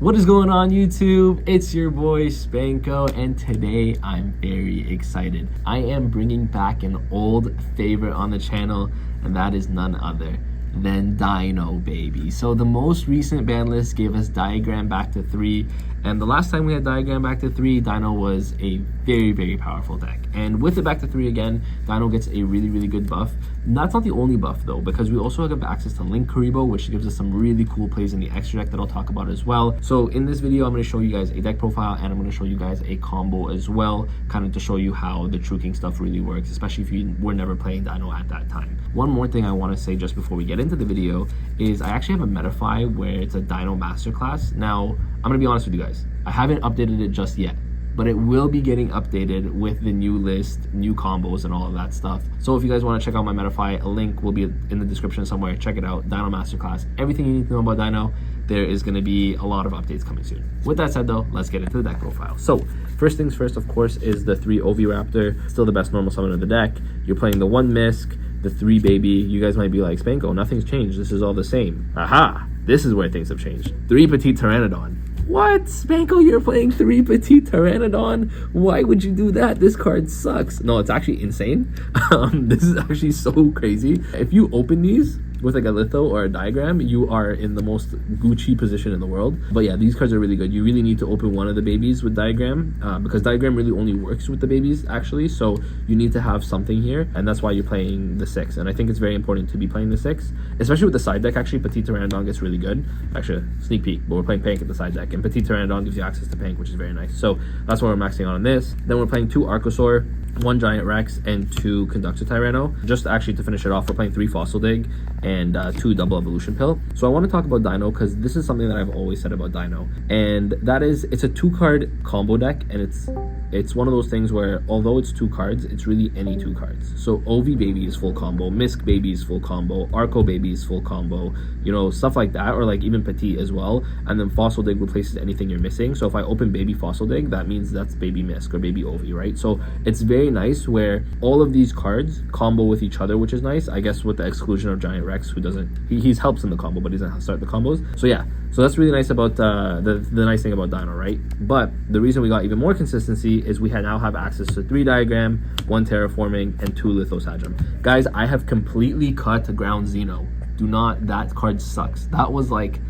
What is going on YouTube? It's your boy Spanko, and today I'm very excited. I am bringing back an old favorite on the channel, and that is none other than Dino, baby. So the most recent ban list gave us Diagram back to 3, and the last time we had Diagram back to 3, Dino was a very powerful deck. And with it back to 3 again, Dino gets a really good buff. And that's not the only buff though, because we also have access to Link Karibo, which gives us some really cool plays in the extra deck that I'll talk about as well. So in this video, I'm going to show you guys a deck profile, and I'm going to show you guys a combo as well, kind of to show you how the True King stuff really works, especially if you were never playing Dino at that time. One more thing I want to say just before we get into the video is I actually have a Metafy where it's a Dino Masterclass. Now, I'm going to be honest with you guys. I haven't updated it just yet, but it will be getting updated with the new list, new combos, and all of that stuff. So if you guys want to check out my Metafy, a link will be in the description somewhere. Check it out, Dino Masterclass. Everything you need to know about Dino. There is going to be a lot of updates coming soon. With that said though, let's get into the deck profile. So first things first, of course, is the 3 OV Raptor, still the best normal summon of the deck. You're playing the 1 Misk, the 3 Baby. You guys might be like, Spanko, nothing's changed. This is all the same. Aha! This is where things have changed. 3 Petite Pteranodon. What? Spanko, you're playing 3 Petite Pteranodon? Why would you do that? This card sucks. No, it's actually insane. This is actually so crazy. If you open these with like a litho or a diagram, you are in the most Gucci position in the world. But yeah, these cards are really good. You really need to open one of the babies with diagram, because diagram really only works with the babies actually. So you need to have something here, and that's why you're playing the 6. And I think it's very important to be playing the 6, especially with the side deck. Actually, Petite Pteranodon gets really good. Actually, sneak peek, but we're playing Pank at the side deck, and Petite Pteranodon gives you access to Pank, which is very nice. So that's what we're maxing on this. Then we're playing 2 Archosaur, 1 Giant Rex, and 2 Conductor Tyranno. Just actually to finish it off, we're playing 3 Fossil Dig and 2 Double Evolution Pill. So I want to talk about Dino because this is something that I've always said about Dino, and that is it's a 2-card combo deck, and it's one of those things where although it's 2 cards, it's really any 2 cards. So OV Baby is full combo, Misk Baby is full combo, Arco Baby is full combo, you know, stuff like that, or like even Petite as well. And then Fossil Dig replaces anything you're missing. So if I open Baby Fossil Dig, that means that's Baby Misk or Baby OV, right? So it's very nice where all of these cards combo with each other, which is nice, I guess, with the exclusion of Giant Rex, who doesn't, he helps in the combo, but he doesn't start the combos. So yeah, so that's really nice about the nice thing about Dino, right? But the reason we got even more consistency is we now have access to 3 Diagram, 1 Terraforming, and 2 Lithosagem. Guys, I have completely cut Ground Xeno. Do not, that card sucks. That was like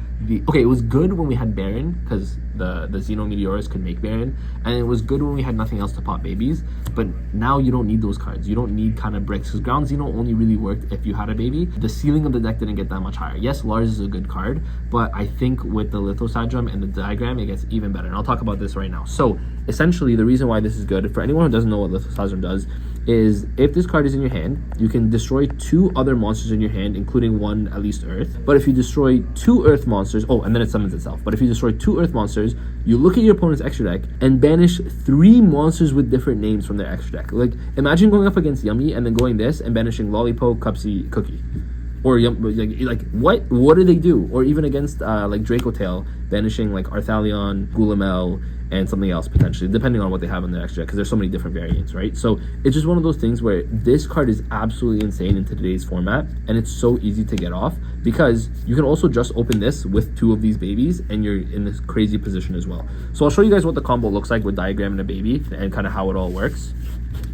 okay, it was good when we had Baron, because the Xeno Meteorus could make Baron, and it was good when we had nothing else to pop babies, but now you don't need those cards. You don't need kind of bricks, because Ground Xeno only really worked if you had a baby. The ceiling of the deck didn't get that much higher. Yes, Lars is a good card, but I think with the Lithosagem and the Diagram, it gets even better, and I'll talk about this right now. So essentially, the reason why this is good, for anyone who doesn't know what Lithosagem does, is if this card is in your hand, you can destroy 2 other monsters in your hand, including 1 at least Earth. But if you destroy 2 Earth monsters, oh, and then it summons itself. But if you destroy 2 Earth monsters, you look at your opponent's extra deck and banish 3 monsters with different names from their extra deck. Like, imagine going up against Yummy and then going this and banishing Lollipop, Cupsy, Cookie. Or like what do they do? Or even against like Draco Tail, banishing like Arthalion, Gulamel, and something else potentially, depending on what they have in their extra, because there's so many different variants, right? So it's just one of those things where this card is absolutely insane in today's format, and it's so easy to get off because you can also just open this with 2 of these babies and you're in this crazy position as well. So I'll show you guys what the combo looks like with Diagram and a baby and kind of how it all works.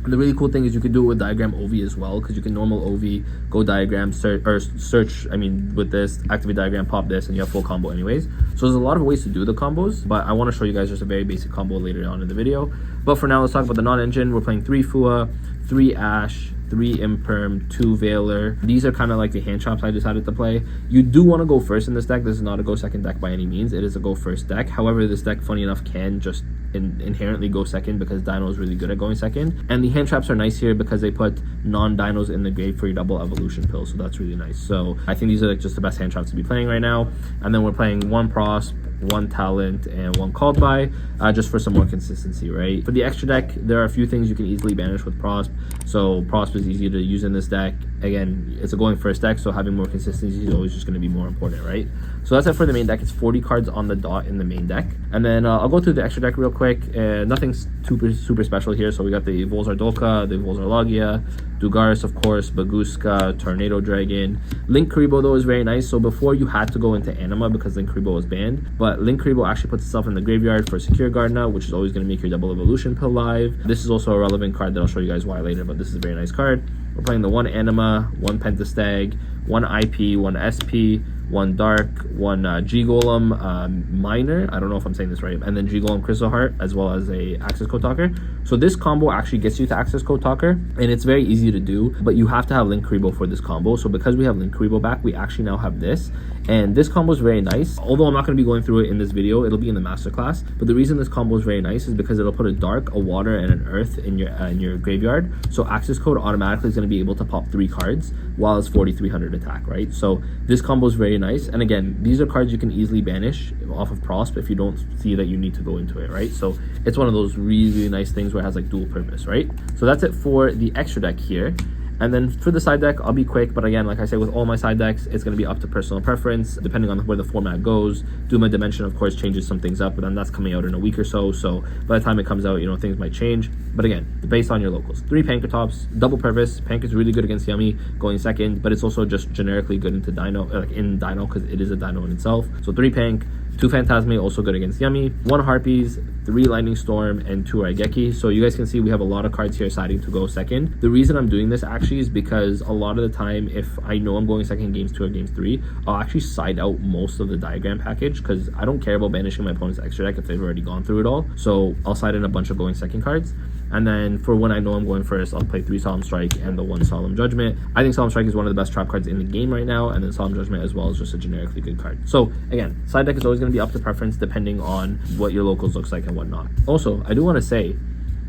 And the really cool thing is you can do it with Diagram OV as well, because you can normal OV, go Diagram, search, I mean, with this, activate Diagram, pop this, and you have full combo anyways. So there's a lot of ways to do the combos, but I want to show you guys just a very basic combo later on in the video. But for now, let's talk about the non-engine. We're playing 3 Fua, 3 Ash, 3 Imperm, 2 Veiler. These are kind of like the hand chops I decided to play. You do want to go first in this deck. This is not a go second deck by any means. It is a go first deck. However, this deck, funny enough, can just inherently go second because Dino is really good at going second. And the hand traps are nice here because they put non-dinos in the grave for your double evolution pill, so that's really nice. So I think these are like just the best hand traps to be playing right now. And then we're playing 1 Prosp, 1 Talent, and 1 Called By, just for some more consistency, right? For the extra deck, there are a few things you can easily banish with Prosp. So Prosp is easy to use in this deck. again, it's a going first deck, so having more consistency is always just going to be more important, right? So that's it for the main deck. It's 40 cards on the dot in the main deck. And then I'll go through the extra deck real quick. Nothing's super special here. So we got the Volzar Dolka, the Volzar Logia, Dugaris, of course, Baguska, Tornado Dragon. Link Karibo, though, is very nice. So before you had to go into Anima because Link Karibo was banned, but Link Karibo actually puts itself in the graveyard for Secure Gardna, which is always going to make your double evolution pill live. This is also a relevant card that I'll show you guys why later, but this is a very nice card. We're playing the 1 Anima, 1 Pentastag, 1 IP, 1 SP, 1 Dark, 1 G-Golem Minor, I don't know if I'm saying this right, and then G-Golem Crystal Heart, as well as a Access Code Talker. So this combo actually gets you to Access Code Talker, and it's very easy to do, but you have to have Link Karibo for this combo. So because we have Link Karibo back, we actually now have this, and this combo is very nice. Although I'm not going to be going through it in this video, it'll be in the masterclass, but the reason this combo is very nice is because it'll put a Dark, a Water, and an Earth in your graveyard. So Access Code automatically is going to be able to pop 3 cards while it's 4,300 attack, right? So this combo is very nice, and again, these are cards you can easily banish off of Prosp if you don't see that you need to go into it, right? So it's one of those really nice things where it has like dual purpose, right? So that's it for the extra deck here. And then for the side deck, I'll be quick, but again, like I said, with all my side decks, it's going to be up to personal preference, depending on where the format goes. Duma Dimension, of course, changes some things up, but then that's coming out in a week or so, so by the time it comes out, you know, things might change. But again, based on your locals. 3 Pankratops, double purpose. Pank is really good against Yummy, going second, but it's also just generically good into Dino, like in Dino, because it is a Dino in itself. So 3 Pank, 2 Phantasme, also good against Yummy, 1 Harpies, 3 Lightning Storm, and 2 Raigeki. So you guys can see we have a lot of cards here deciding to go second. The reason I'm doing this actually is because a lot of the time, if I know I'm going second games 2 or games 3, I'll actually side out most of the diagram package because I don't care about banishing my opponent's extra deck if they've already gone through it all. So I'll side in a bunch of going second cards. And then for when I know I'm going first, I'll play 3 Solemn Strike and the 1 Solemn Judgment. I think Solemn Strike is one of the best trap cards in the game right now, and then Solemn Judgment as well is just a generically good card. So again, side deck is always going to be up to preference depending on what your locals looks like and whatnot. Also, I do want to say,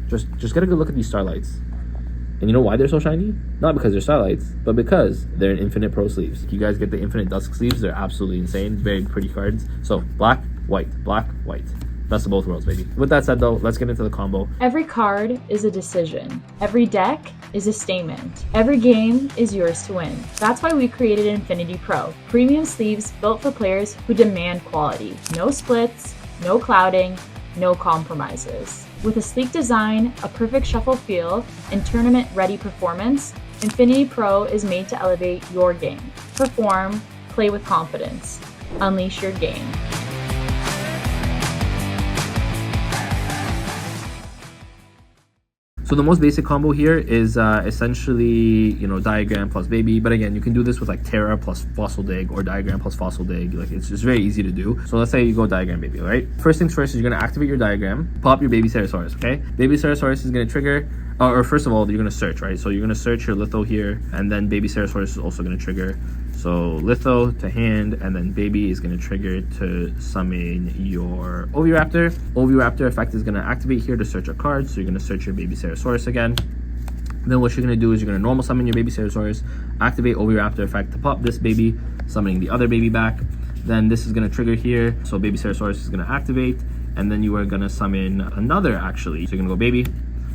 just get a good look at these Starlights. And you know why they're so shiny? Not because they're Starlights, but because they're in InfinitePRO sleeves. You guys get the Infinite Dusk sleeves. They're absolutely insane. Very pretty cards. So black, white, black, white. Best of both worlds, baby. With that said, though, let's get into the combo. Every card is a decision. Every deck is a statement. Every game is yours to win. That's why we created InfinityPRO. Premium sleeves built for players who demand quality. No splits, no clouding, no compromises. With a sleek design, a perfect shuffle feel, and tournament-ready performance, InfinityPRO is made to elevate your game. Perform, play with confidence. Unleash your game. So the most basic combo here is essentially, you know, Diagram plus Baby. But again, you can do this with like Terra plus Fossil Dig or Diagram plus Fossil Dig. Like it's just very easy to do. So let's say you go Diagram Baby, right? First things first is you're going to activate your Diagram, pop your Baby Ceratosaurus, okay? Baby Ceratosaurus is going to trigger, or first of all, you're going to search, right? So you're going to search your Litho here, and then Baby Ceratosaurus is also going to trigger. So Litho to hand, and then Baby is going to trigger to summon your Oviraptor. Oviraptor effect is going to activate here to search a card. So you're going to search your Baby Ceratosaurus again. Then what you're going to do is you're going to normal summon your Baby Ceratosaurus, activate Oviraptor effect to pop this baby, summoning the other baby back. Then this is going to trigger here. So Baby Ceratosaurus is going to activate, and then you are going to summon another actually. So you're going to go Baby.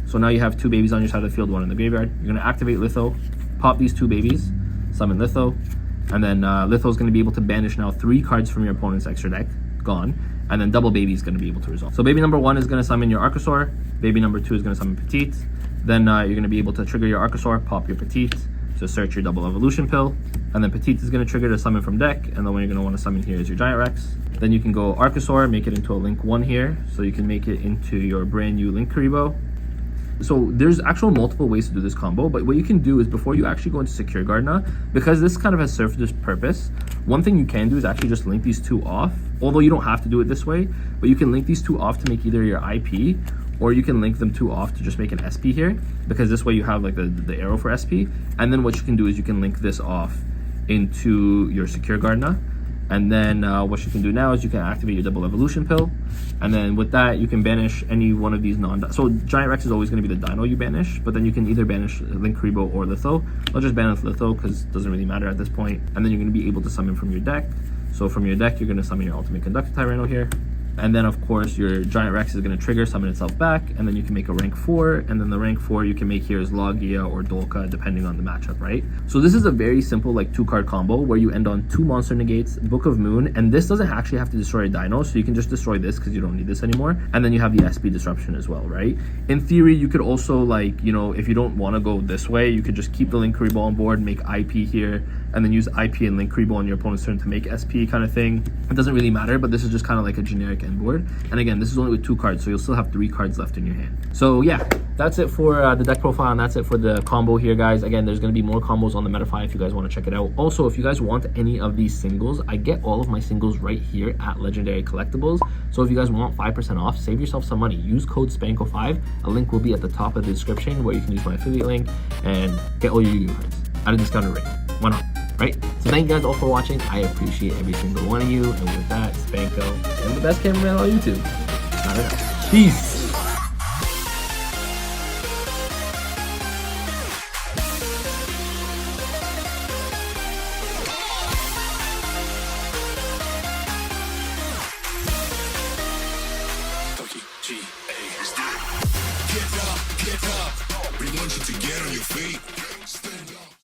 So now you have 2 babies on your side of the field, 1 in the graveyard. You're going to activate Litho, pop these 2 babies, summon Litho. And then Litho is going to be able to banish now 3 cards from your opponent's extra deck, gone. And then double Baby is going to be able to resolve. So baby number 1 is going to summon your Archosaur. Baby number 2 is going to summon Petite. Then you're going to be able to trigger your Archosaur, pop your Petite to search your double evolution pill. And then Petite is going to trigger to summon from deck. And the one you're going to want to summon here is your Giant Rex. Then you can go Archosaur, make it into a Link 1 here. So you can make it into your brand new Link Karibo. So there's actual multiple ways to do this combo, but what you can do is before you actually go into Secure Gardna, because this kind of has served this purpose, one thing you can do is actually just link these 2 off, although you don't have to do it this way, but you can link these 2 off to make either your IP, or you can link them 2 off to just make an SP here, because this way you have like the arrow for SP, and then what you can do is you can link this off into your Secure Gardna. And then what you can do now is you can activate your double evolution pill. And then with that, you can banish any one of these so Giant Rex is always going to be the Dino you banish, but then you can either banish Link Karibo or Litho. I'll just banish Litho because it doesn't really matter at this point. And then you're going to be able to summon from your deck. So from your deck, you're going to summon your Ultimate Conductor Tyranno here. And then of course your Giant Rex is going to trigger, summon itself back, and then you can make a rank 4, and then the rank 4 you can make here is Logia or Dolka depending on the matchup, right? So this is a very simple like 2-card combo where you end on 2 monster negates, Book of Moon, and this doesn't actually have to destroy a Dino, so you can just destroy this because you don't need this anymore. And then you have the SP disruption as well, right? In theory, you could also like, you know, if you don't want to go this way, you could just keep the Link Kuriboh on board, make IP here, and then use IP and Link Kuriboh on your opponent's turn to make SP kind of thing. It doesn't really matter, but this is just kind of like a generic end board. And again, this is only with 2 cards, so you'll still have 3 cards left in your hand. So yeah, that's it for the deck profile, and that's it for the combo here, guys. Again, there's going to be more combos on the Metafy if you guys want to check it out. Also, if you guys want any of these singles, I get all of my singles right here at Legendary Collectibles. So if you guys want 5% off, save yourself some money. Use code SPANKO5. A link will be at the top of the description where you can use my affiliate link and get all your Yu-Gi-Oh cards at a discounted rate. Why not? Right? So thank you guys all for watching. I appreciate every single one of you. And with that, Spanko, and the best cameraman on YouTube. Not enough. Peace.